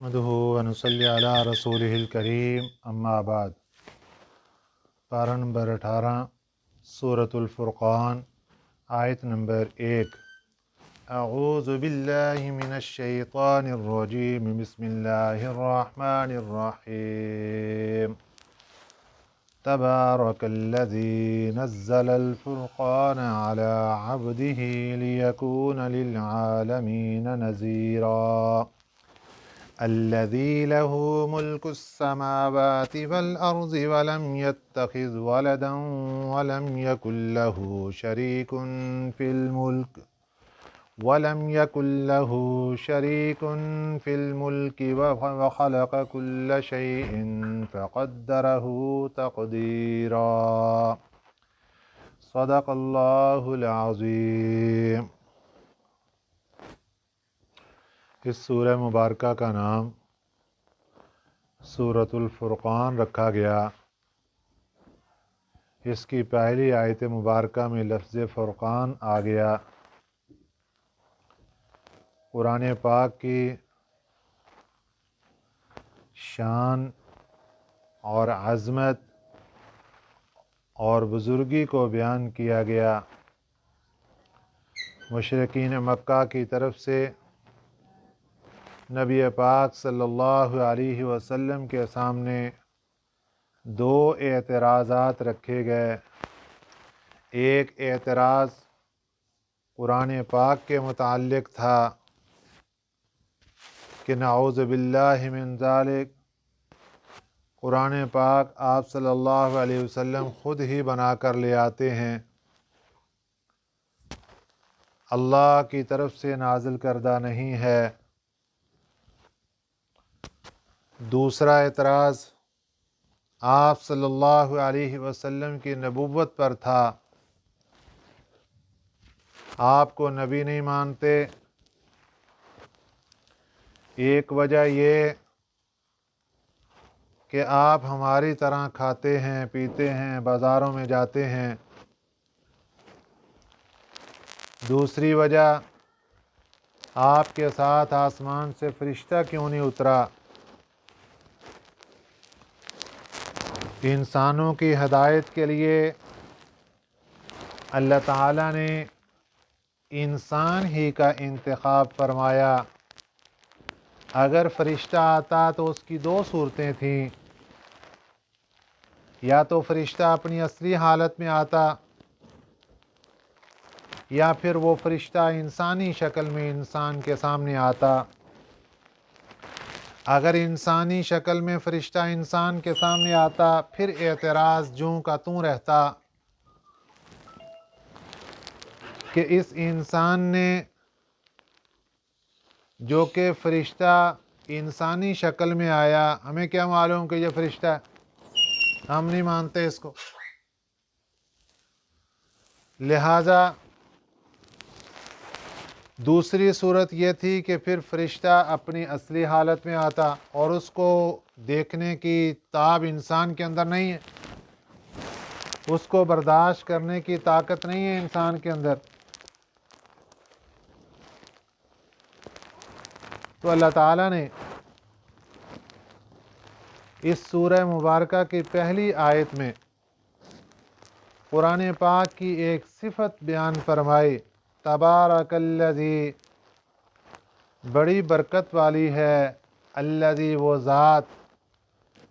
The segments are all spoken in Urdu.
نحمده ونصلی علی رسولہ الکریم اما بعد۔ پارہ نمبر 18 سورۃ الفرقان، آیت نمبر 1۔ اعوذ باللہ من الشیطان الرجیم، بسم اللہ الرحمن الرحیم۔ تبارک الذی نزل الفرقان علی عبدہ لیکون للعالمین نذیرا۔ الذي له ملك السماوات والأرض ولم يتخذ ولدا ولم يكن له شريك في الملك وخلق كل شيء فقدره تقديرا۔ صدق اللہ العظیم۔ اس سورہ مبارکہ کا نام سورۃ الفرقان رکھا گیا۔ اس کی پہلی آیت مبارکہ میں لفظ فرقان آ گیا۔ قرآن پاک کی شان اور عظمت اور بزرگی کو بیان کیا گیا۔ مشرکین مکہ کی طرف سے نبی پاک صلی اللہ علیہ وسلم کے سامنے دو اعتراضات رکھے گئے۔ ایک اعتراض قرآن پاک کے متعلق تھا کہ نعوذ باللہ من ذالک، قرآن پاک آپ صلی اللہ علیہ وسلم خود ہی بنا کر لے آتے ہیں، اللہ کی طرف سے نازل کردہ نہیں ہے۔ دوسرا اعتراض آپ صلی اللہ علیہ وسلم کی نبوت پر تھا، آپ کو نبی نہیں مانتے۔ ایک وجہ یہ کہ آپ ہماری طرح کھاتے ہیں، پیتے ہیں، بازاروں میں جاتے ہیں۔ دوسری وجہ، آپ کے ساتھ آسمان سے فرشتہ کیوں نہیں اترا؟ انسانوں کی ہدایت کے لیے اللہ تعالیٰ نے انسان ہی کا انتخاب فرمایا۔ اگر فرشتہ آتا تو اس کی دو صورتیں تھیں، یا تو فرشتہ اپنی اصلی حالت میں آتا، یا پھر وہ فرشتہ انسانی شکل میں انسان کے سامنے آتا۔ اگر انسانی شکل میں فرشتہ انسان کے سامنے آتا، پھر اعتراض جوں کا توں رہتا کہ اس انسان نے جو کہ فرشتہ انسانی شکل میں آیا، ہمیں کیا معلوم کہ یہ فرشتہ ہے؟ ہم نہیں مانتے اس کو۔ لہٰذا دوسری صورت یہ تھی کہ پھر فرشتہ اپنی اصلی حالت میں آتا، اور اس کو دیکھنے کی تاب انسان کے اندر نہیں ہے، اس کو برداشت کرنے کی طاقت نہیں ہے انسان کے اندر۔ تو اللہ تعالیٰ نے اس سورہ مبارکہ کی پہلی آیت میں قرآن پاک کی ایک صفت بیان فرمائی، تبارک الذی، بڑی برکت والی ہے، الذی، وہ ذات،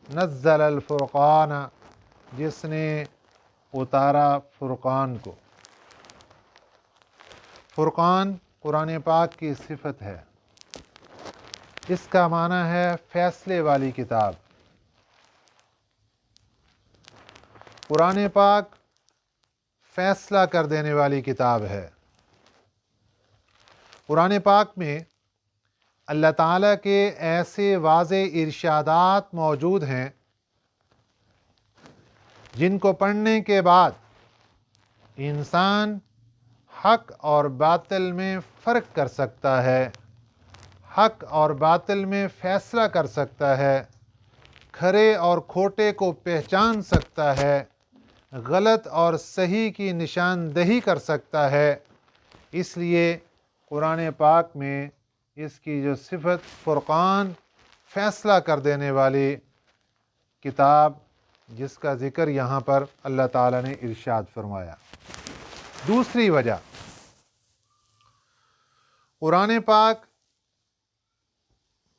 نزل الفرقان، جس نے اتارا فرقان کو۔ فرقان قرآن پاک کی صفت ہے، اس کا معنی ہے فیصلے والی کتاب۔ قرآن پاک فیصلہ کر دینے والی کتاب ہے۔ قرآن پاک میں اللہ تعالیٰ کے ایسے واضح ارشادات موجود ہیں جن کو پڑھنے کے بعد انسان حق اور باطل میں فرق کر سکتا ہے، حق اور باطل میں فیصلہ کر سکتا ہے، کھرے اور کھوٹے کو پہچان سکتا ہے، غلط اور صحیح کی نشاندہی کر سکتا ہے۔ اس لیے قرآن پاک میں اس کی جو صفت فرقان، فیصلہ کر دینے والی کتاب، جس کا ذکر یہاں پر اللہ تعالیٰ نے ارشاد فرمایا۔ دوسری وجہ، قرآن پاک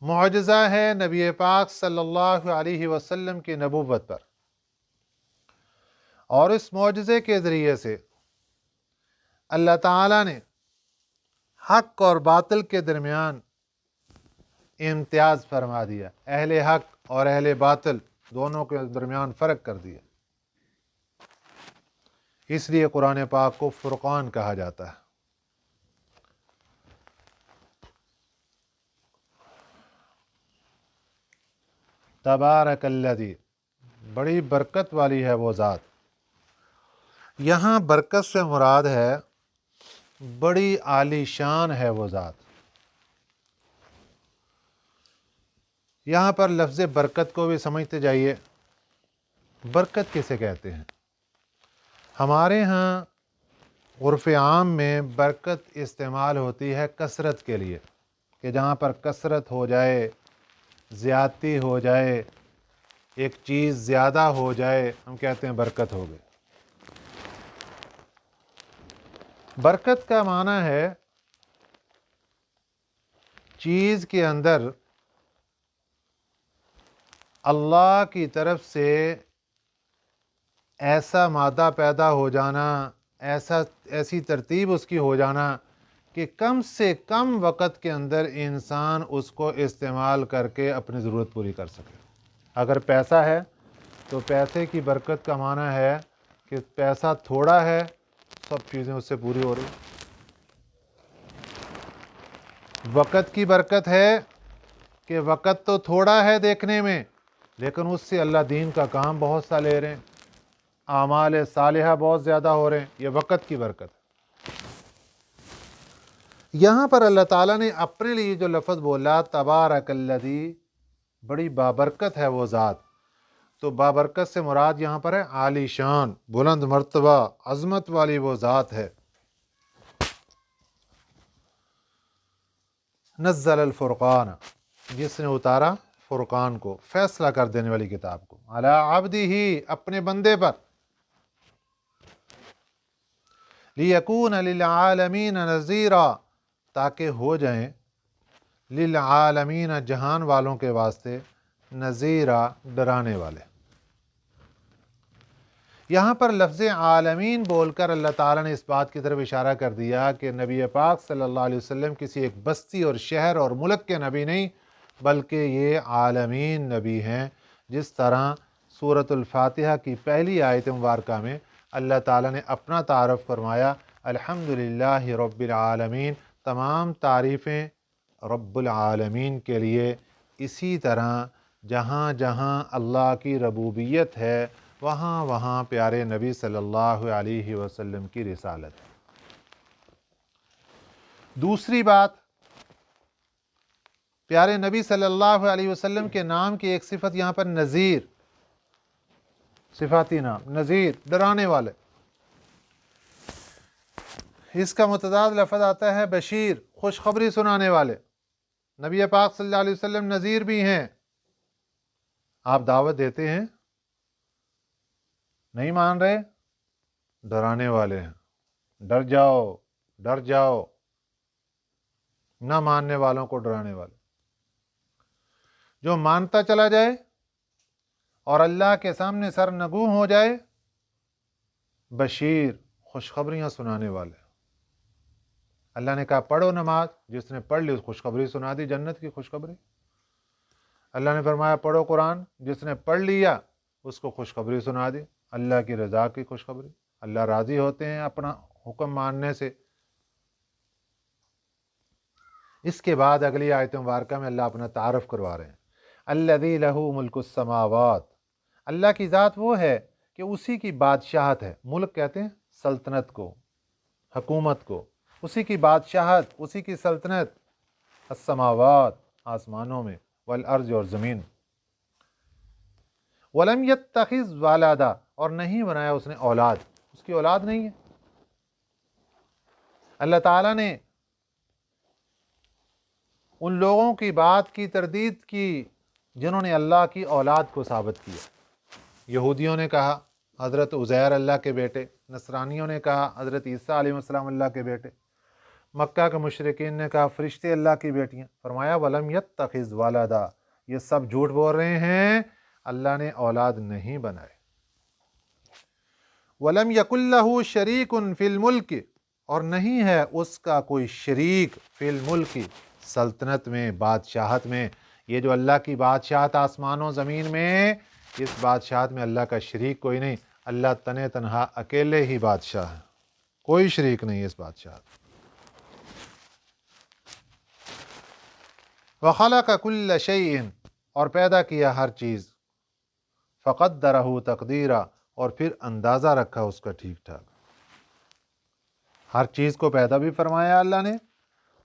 معجزہ ہے نبی پاک صلی اللہ علیہ وسلم کی نبوت پر، اور اس معجزے کے ذریعے سے اللہ تعالیٰ نے حق اور باطل کے درمیان امتیاز فرما دیا، اہل حق اور اہل باطل دونوں کے درمیان فرق کر دیا۔ اس لیے قرآن پاک کو فرقان کہا جاتا ہے۔ تبارک الذی، بڑی برکت والی ہے وہ ذات۔ یہاں برکت سے مراد ہے بڑی عالی شان ہے وہ ذات۔ یہاں پر لفظ برکت کو بھی سمجھتے جائیے۔ برکت کسے کہتے ہیں؟ ہمارے ہاں عرف عام میں برکت استعمال ہوتی ہے کثرت کے لیے، کہ جہاں پر کثرت ہو جائے، زیادتی ہو جائے، ایک چیز زیادہ ہو جائے، ہم کہتے ہیں برکت ہو گئی۔ برکت کا معنی ہے چیز کے اندر اللہ کی طرف سے ایسا مادہ پیدا ہو جانا، ایسی ترتیب اس کی ہو جانا کہ کم سے کم وقت کے اندر انسان اس کو استعمال کر کے اپنی ضرورت پوری کر سکے۔ اگر پیسہ ہے تو پیسے کی برکت کا معنی ہے کہ پیسہ تھوڑا ہے، سب چیزیں اس سے پوری ہو رہی۔ وقت کی برکت ہے کہ وقت تو تھوڑا ہے دیکھنے میں، لیکن اس سے اللہ دین کا کام بہت سا لے رہے ہیں، اعمال صالحہ بہت زیادہ ہو رہے ہیں۔ یہ وقت کی برکت ہے۔ یہاں پر اللہ تعالیٰ نے اپنے لیے جو لفظ بولا تبارک الذی، بڑی بابرکت ہے وہ ذات، تو بابرکت سے مراد یہاں پر ہے عالی شان، بلند مرتبہ، عظمت والی وہ ذات ہے۔ نزل الفرقان، جس نے اتارا فرقان کو، فیصلہ کر دینے والی کتاب کو، علی عبدہ، اپنے بندے پر، لیکون للعالمین نذیرا، تاکہ ہو جائیں للعالمین، جہان والوں کے واسطے، نذیرا، ڈرانے والے۔ یہاں پر لفظ عالمین بول کر اللہ تعالیٰ نے اس بات کی طرف اشارہ کر دیا کہ نبی پاک صلی اللہ علیہ وسلم کسی ایک بستی اور شہر اور ملک کے نبی نہیں، بلکہ یہ عالمین نبی ہیں۔ جس طرح سورۃ الفاتحہ کی پہلی آیت مبارکہ میں اللہ تعالیٰ نے اپنا تعارف فرمایا، الحمدللہ رب العالمین، تمام تعریفیں رب العالمین کے لیے۔ اسی طرح جہاں جہاں اللہ کی ربوبیت ہے، وہاں وہاں پیارے نبی صلی اللہ علیہ وسلم کی رسالت ہے۔ دوسری بات، پیارے نبی صلی اللہ علیہ وسلم کے نام کی ایک صفت یہاں پر نذیر، صفاتی نام نذیر، ڈرانے والے۔ اس کا متضاد لفظ آتا ہے بشیر، خوشخبری سنانے والے۔ نبی پاک صلی اللہ علیہ وسلم نذیر بھی ہیں۔ آپ دعوت دیتے ہیں، نہیں مان رہے، ڈرانے والے ہیں، ڈر جاؤ، ڈر جاؤ، نہ ماننے والوں کو ڈرانے والے۔ جو مانتا چلا جائے اور اللہ کے سامنے سرنگوں ہو جائے، بشیر، خوشخبریاں سنانے والے۔ اللہ نے کہا پڑھو نماز، جس نے پڑھ لی اس خوشخبری سنا دی، جنت کی خوشخبری۔ اللہ نے فرمایا پڑھو قرآن، جس نے پڑھ لیا اس کو خوشخبری سنا دی، اللہ کی رضا کی خوشخبری۔ اللہ راضی ہوتے ہیں اپنا حکم ماننے سے۔ اس کے بعد اگلی آیت مبارکہ میں اللہ اپنا تعارف کروا رہے ہیں، الذی لہ ملک السماوات، اللہ کی ذات وہ ہے کہ اسی کی بادشاہت ہے۔ ملک کہتے ہیں سلطنت کو، حکومت کو، اسی کی بادشاہت، اسی کی سلطنت۔ السماوات، آسمانوں میں، والارض، اور زمین۔ ولم یتخذ ولدا، اور نہیں بنایا اس نے اولاد، اس کی اولاد نہیں ہے۔ اللہ تعالیٰ نے ان لوگوں کی بات کی تردید کی جنہوں نے اللہ کی اولاد کو ثابت کیا۔ یہودیوں نے کہا حضرت عزیر اللہ کے بیٹے، نصرانیوں نے کہا حضرت عیسیٰ علیہ السلام اللہ کے بیٹے، مکہ کے مشرکین نے کہا فرشتے اللہ کی بیٹیاں۔ فرمایا وَلَمْ يَتَّخِذْ وَلَدًا، یہ سب جھوٹ بول رہے ہیں، اللہ نے اولاد نہیں بنائے۔ وَلَمْ يَكُنْ لَهُ شَرِيكٌ فِي الْمُلْكِ، اور نہیں ہے اس کا کوئی شریک فی الملک، سلطنت میں، بادشاہت میں۔ یہ جو اللہ کی بادشاہت آسمان و زمین میں، اس بادشاہت میں اللہ کا شریک کوئی نہیں، اللہ تن تنہا اکیلے ہی بادشاہ ہے، کوئی شریک نہیں اس بادشاہت۔ وَخَلَقَ كُلَّ شَيْءٍ، اور پیدا کیا ہر چیز، فَقَدَّرَهُ تَقْدِيرًا، اور پھر اندازہ رکھا اس کا ٹھیک ٹھاک۔ ہر چیز کو پیدا بھی فرمایا اللہ نے،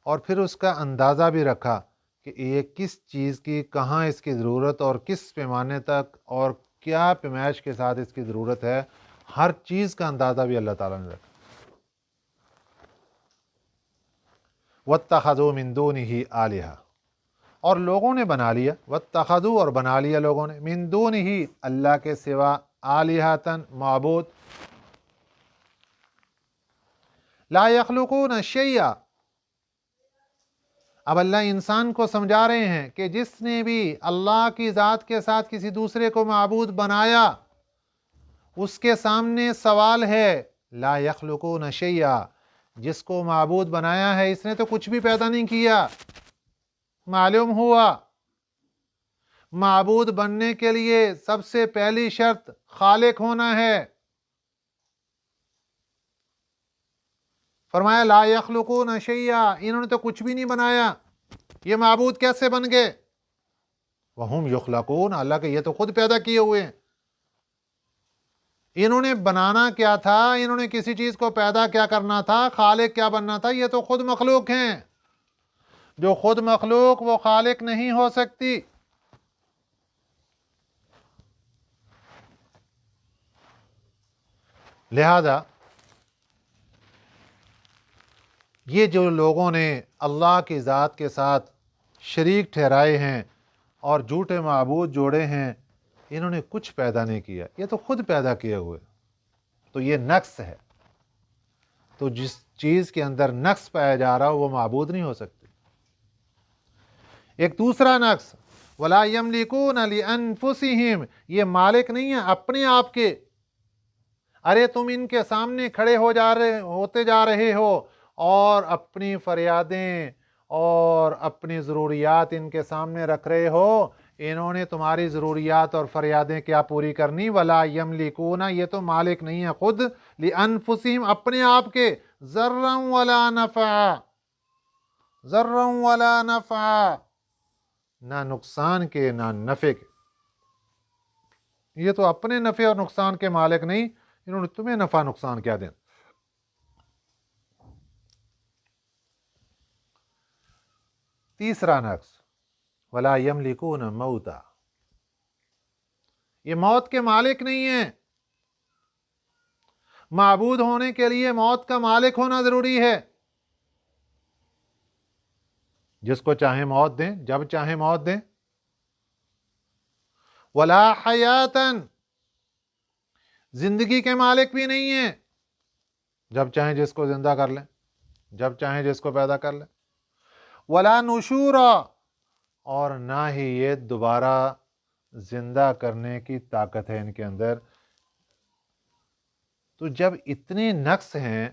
اور پھر اس کا اندازہ بھی رکھا کہ یہ کس چیز کی کہاں اس کی ضرورت اور کس پیمانے تک اور کیا پیمائش کے ساتھ اس کی ضرورت ہے، ہر چیز کا اندازہ بھی اللہ تعالیٰ نے رکھا۔ وَاتَّخَذُوا مِن دُونِهِ آلِهَةً، اور لوگوں نے بنا لیا، وَاتَّخَذُوا، اور بنا لیا لوگوں نے، مِن دُونِهِ، اللہ کے سوا، آلِهَةً، معبود، لا يخلقون شیئا۔ اب اللہ انسان کو سمجھا رہے ہیں کہ جس نے بھی اللہ کی ذات کے ساتھ کسی دوسرے کو معبود بنایا، اس کے سامنے سوال ہے، لا یخلقون شیئا، جس کو معبود بنایا ہے اس نے تو کچھ بھی پیدا نہیں کیا۔ معلوم ہوا معبود بننے کے لیے سب سے پہلی شرط خالق ہونا ہے۔ فرمایا لا یخلقون شیئا، انہوں نے تو کچھ بھی نہیں بنایا، یہ معبود کیسے بن گئے؟ وہم یخلقون، اللہ کے یہ تو خود پیدا کیے ہوئے ہیں۔ انہوں نے بنانا کیا تھا؟ انہوں نے کسی چیز کو پیدا کیا کرنا تھا؟ خالق کیا بننا تھا؟ یہ تو خود مخلوق ہیں۔ جو خود مخلوق وہ خالق نہیں ہو سکتی۔ لہذا یہ جو لوگوں نے اللہ کی ذات کے ساتھ شریک ٹھہرائے ہیں اور جھوٹے معبود جوڑے ہیں، انہوں نے کچھ پیدا نہیں کیا، یہ تو خود پیدا کیے ہوئے، تو یہ نقص ہے۔ تو جس چیز کے اندر نقص پایا جا رہا ہو وہ معبود نہیں ہو سکتی۔ ایک دوسرا نقص، وَلَا يَمْلِكُونَ لِأَنفُسِهِمْ، یہ مالک نہیں ہیں اپنے آپ کے۔ ارے تم ان کے سامنے کھڑے ہوتے جا رہے ہو اور اپنی فریادیں اور اپنی ضروریات ان کے سامنے رکھ رہے ہو، انہوں نے تمہاری ضروریات اور فریادیں کیا پوری کرنی؟ وَلَا يَمْلِكُونَ، یہ تو مالک نہیں ہے خود، لِأَنفُسِهِمْ، اپنے آپ کے، ضَرًّا وَلَا نَفْعًا، ضَرًّا وَلَا نَفْعًا، نہ نقصان کے نہ نفع کے۔ یہ تو اپنے نفع اور نقصان کے مالک نہیں، انہوں نے تمہیں نفع نقصان کیا دینا۔ تیسرا نقص، وَلَا يَمْلِكُونَ مَوْتًا، یہ موت کے مالک نہیں ہیں۔ معبود ہونے کے لیے موت کا مالک ہونا ضروری ہے۔ جس کو چاہیں موت دیں، جب چاہیں موت دیں۔ وَلَا حَيَاتًا، زندگی کے مالک بھی نہیں ہیں، جب چاہیں جس کو زندہ کر لیں، جب چاہیں جس کو پیدا کر لیں۔ وَلَا نُشُورًا، اور نہ ہی یہ دوبارہ زندہ کرنے کی طاقت ہے ان کے اندر۔ تو جب اتنے نقص ہیں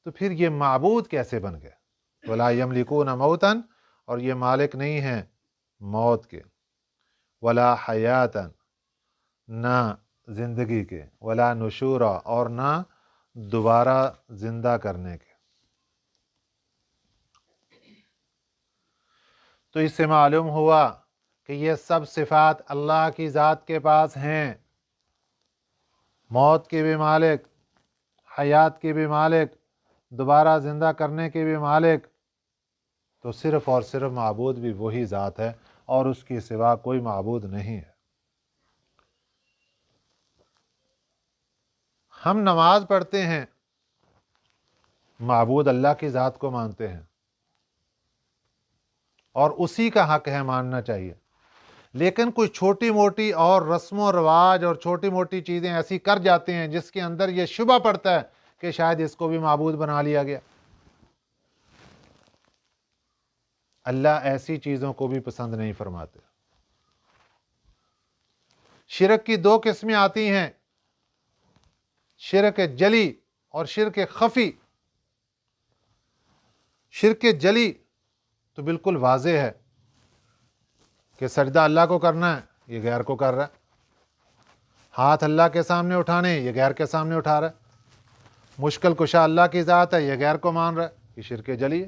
تو پھر یہ معبود کیسے بن گئے؟ وَلَا يَمْلِكُونَ مَوْتًا، اور یہ مالک نہیں ہیں موت کے، وَلَا حَيَاتًا، نہ زندگی کے، وَلَا نُشُورًا، اور نہ دوبارہ زندہ کرنے کے۔ تو اس سے معلوم ہوا کہ یہ سب صفات اللہ کی ذات کے پاس ہیں، موت کے بھی مالک، حیات کے بھی مالک، دوبارہ زندہ کرنے کے بھی مالک، تو صرف اور صرف معبود بھی وہی ذات ہے اور اس کے سوا کوئی معبود نہیں ہے۔ ہم نماز پڑھتے ہیں، معبود اللہ کی ذات کو مانتے ہیں اور اسی کا حق ہے ماننا چاہیے، لیکن کوئی چھوٹی موٹی اور رسم و رواج اور چھوٹی موٹی چیزیں ایسی کر جاتے ہیں جس کے اندر یہ شبہ پڑتا ہے کہ شاید اس کو بھی معبود بنا لیا گیا۔ اللہ ایسی چیزوں کو بھی پسند نہیں فرماتے۔ شرک کی دو قسمیں آتی ہیں، شرک جلی اور شرک خفی۔ شرک جلی تو بالکل واضح ہے کہ سجدہ اللہ کو کرنا ہے، یہ غیر کو کر رہا ہے۔ ہاتھ اللہ کے سامنے اٹھانے، یہ غیر کے سامنے اٹھا رہا ہے۔ مشکل کشا اللہ کی ذات ہے، یہ غیر کو مان رہا ہے، یہ شرک جلی ہے۔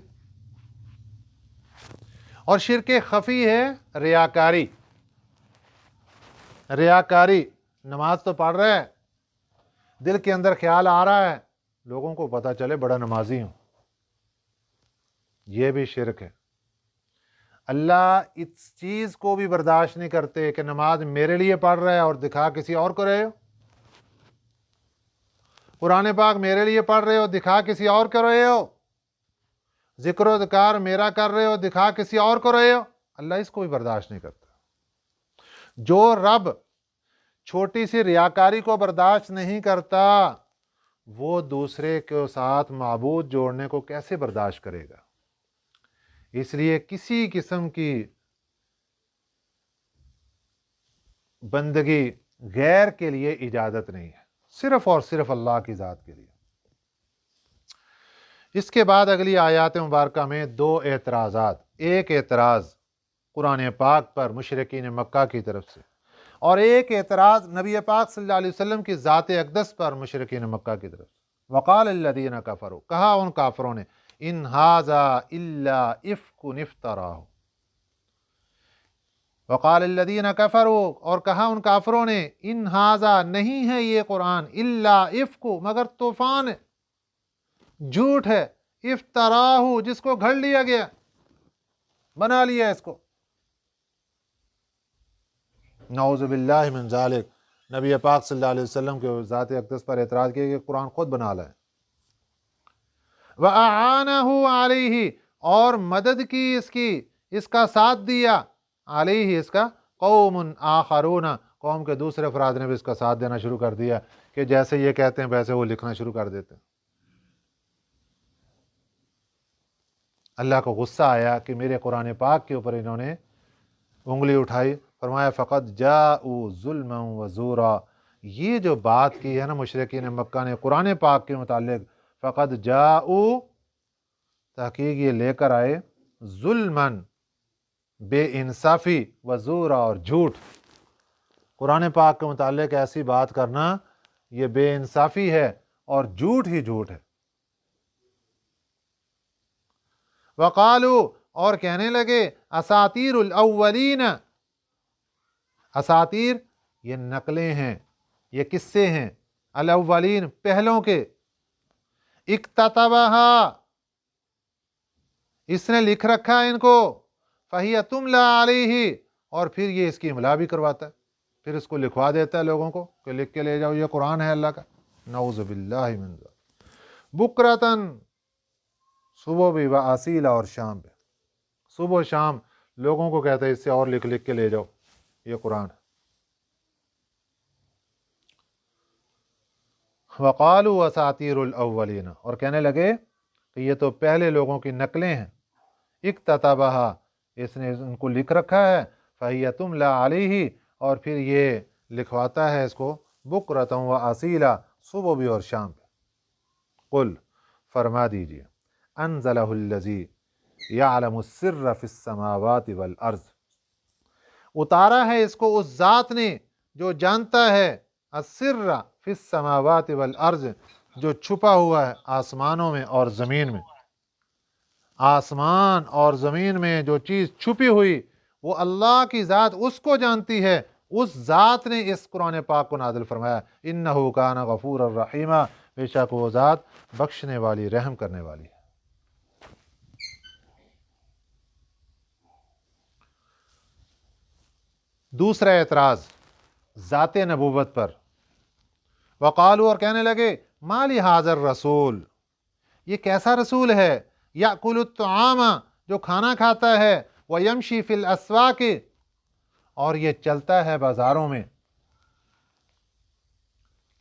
اور شرک خفی ہے ریاکاری۔ ریاکاری، نماز تو پڑھ رہا ہے، دل کے اندر خیال آ رہا ہے لوگوں کو پتہ چلے بڑا نمازی ہوں، یہ بھی شرک ہے۔ اللہ اس چیز کو بھی برداشت نہیں کرتے کہ نماز میرے لیے پڑھ رہا ہے اور دکھا کسی اور کو رہے ہو، قرآن پاک میرے لیے پڑھ رہے ہو دکھا کسی اور کو رہے ہو، ذکر و ذکار میرا کر رہے ہو دکھا کسی اور کو رہے ہو، اللہ اس کو بھی برداشت نہیں کرتا۔ جو رب چھوٹی سی ریاکاری کو برداشت نہیں کرتا، وہ دوسرے کے ساتھ معبود جوڑنے کو کیسے برداشت کرے گا؟ اس لیے کسی قسم کی بندگی غیر کے لیے اجازت نہیں ہے، صرف اور صرف اللہ کی ذات کے لیے۔ اس کے بعد اگلی آیات مبارکہ میں دو اعتراضات، ایک اعتراض قرآن پاک پر مشرکین مکہ کی طرف سے، اور ایک اعتراض نبی پاک صلی اللہ علیہ وسلم کی ذات اقدس پر مشرکین مکہ کی طرف سے۔ وقال الذین کفروا، کہا ان کافروں نے، ان ھذا الا افک افتراہ۔ وقال الذین کفروا، اور کہا ان کافروں نے، ان ھذا، نہیں ہے یہ قرآن، الا افک، مگر طوفان ہے، جھوٹ ہے، افتراہ، جس کو گھڑ لیا گیا، بنا لیا اس کو۔ نعوذ باللہ من ذالک، نبی پاک صلی اللہ علیہ وسلم کے ذات اقدس پر اعتراض کیا کہ قرآن خود بنا لائے۔ وَأَعَانَهُ عَلَيْهِ، اور مدد کی اس کا ساتھ دیا، علیہ اس کا، قوم آخرون، قوم کے دوسرے افراد نے بھی اس کا ساتھ دینا شروع کر دیا کہ جیسے یہ کہتے ہیں ویسے وہ لکھنا شروع کر دیتے ہیں۔ اللہ کو غصہ آیا کہ میرے قرآن پاک کے اوپر انہوں نے انگلی اٹھائی، فرمایا فقط جاءوا ظلما وزورا، یہ جو بات کی ہے نا مشرکین مکہ نے قرآن پاک کے متعلق، فقط جاءوا، تحقیق یہ لے کر آئے، ظلمن، بے انصافی، وزورا، اور جھوٹ۔ قرآن پاک کے متعلق ایسی بات کرنا یہ بے انصافی ہے اور جھوٹ ہی جھوٹ ہے۔ وقالو، اور کہنے لگے، اساطیر الاولین، اساطیر یہ نقلیں ہیں، یہ قصے ہیں، الاولین پہلوں کے، اکتتبہا اس نے لکھ رکھا ہے ان کو، فہی تملی علیہ، اور پھر یہ اس کی املا بھی کرواتا ہے، پھر اس کو لکھوا دیتا ہے لوگوں کو کہ لکھ کے لے جاؤ یہ قرآن ہے اللہ کا۔ نعوذ باللہ من ذالک، بکرتن، صبح بھی، و اصیلا، اور شام بھی، صبح و شام لوگوں کو کہتا ہے اس سے اور لکھ لکھ کے لے جاؤ یہ قرآن ہے۔ وقالوا اساطیر الاولین، اور کہنے لگے کہ یہ تو پہلے لوگوں کی نقلیں ہیں، اکتتبہا اس نے ان کو لکھ رکھا ہے، فہی تملی علیہ، اور پھر یہ لکھواتا ہے اس کو، بکرۃ و اصیلا، صبح بھی اور شام بھی۔ قل، فرما دیجئے، انزلہ الذی یعلم السر فی السماوات والارض، اتارا ہے اس کو اس ذات نے جو جانتا ہے، السر فی السماوات والارض، جو چھپا ہوا ہے آسمانوں میں اور زمین میں۔ آسمان اور زمین میں جو چیز چھپی ہوئی وہ اللہ کی ذات اس کو جانتی ہے، اس ذات نے اس قرآن پاک کو نازل فرمایا۔ انہ کان غفورا رحیما، بے شک وہ ذات بخشنے والی، رحم کرنے والی ہے۔ دوسرا اعتراض ذات نبوت پر، وقالو، اور کہنے لگے، ما لہذا الرسول، یہ کیسا رسول ہے، یأکل الطعام، جو کھانا کھاتا ہے، ویمشی فی الاسواق، اور یہ چلتا ہے بازاروں میں۔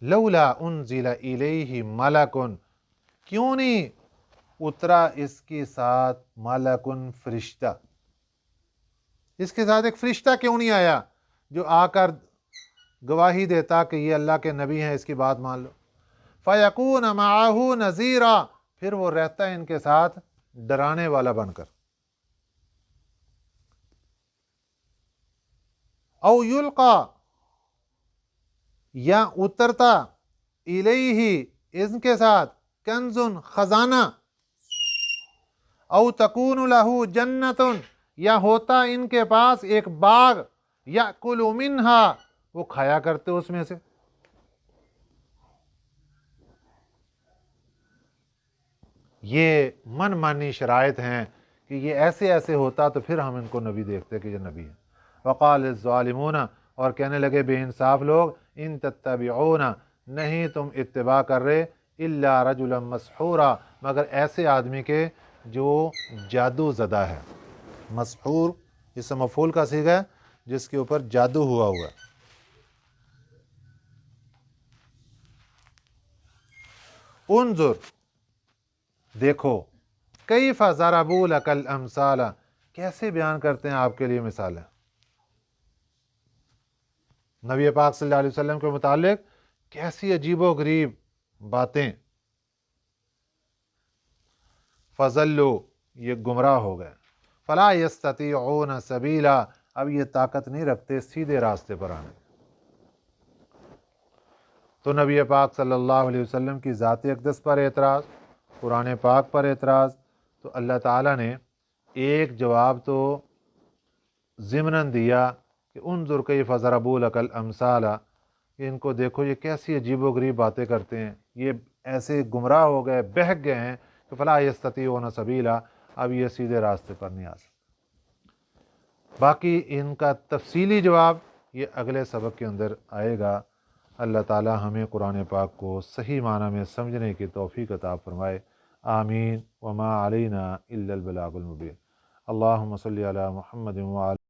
لولا انزل الیہ ملکن، کیوں نہیں اترا اس کے ساتھ ملکن، فرشتہ، اس کے ساتھ ایک فرشتہ کیوں نہیں آیا جو آ کر گواہی دیتا کہ یہ اللہ کے نبی ہیں، اس کی بات مان لو۔ فیکون معہ نذیرا، پھر وہ رہتا ہے ان کے ساتھ ڈرانے والا بن کر۔ او یلقا، یا اترتا، الیہ، ان کے ساتھ، کنزن، خزانہ، او تکون لہ جنتن، یا ہوتا ان کے پاس ایک باغ، یأکل منہا، وہ کھایا کرتے اس میں سے۔ یہ من مانی شرائط ہیں کہ یہ ایسے ایسے ہوتا تو پھر ہم ان کو نبی دیکھتے کہ یہ نبی ہے۔ وقال الظالمون، اور کہنے لگے بے انصاف لوگ، ان تتبعون، نہیں تم اتباع کر رہے، الا رجلا مسحورا، مگر ایسے آدمی کے جو جادو زدہ ہے۔ مسحور اس مفعول کا صیغہ ہے جس کے اوپر جادو ہوا ہوا ہے۔ انظر، دیکھو، کیف ضربوا لک الامثال، کیسے بیان کرتے ہیں آپ کے لیے مثالیں۔ نبی پاک صلی اللہ علیہ وسلم کے متعلق کیسی عجیب و غریب باتیں۔ فضلوا، یہ گمراہ ہو گئے۔ فلا یستطیعون سبیلا، اب یہ طاقت نہیں رکھتے سیدھے راستے پر آنے۔ تو نبی پاک صلی اللہ علیہ وسلم کی ذات اقدس پر اعتراض، قرآن پاک پر اعتراض، تو اللہ تعالیٰ نے ایک جواب تو ضمناً دیا کہ انظر کیف ضربوا لک الامثال، کہ ان کو دیکھو یہ کیسی عجیب و غریب باتیں کرتے ہیں، یہ ایسے گمراہ ہو گئے، بہک گئے ہیں کہ فلا یستطیعون سبیلا، اب یہ سیدھے راستے پر نہیں آ سکتے۔ باقی ان کا تفصیلی جواب یہ اگلے سبق کے اندر آئے گا۔ اللہ تعالی ہمیں قرآن پاک کو صحیح معنی میں سمجھنے کی توفیق عطا فرمائے، آمین۔ وما علینا الا البلاغ المبین۔ اللہم صلی علی محمد وعلی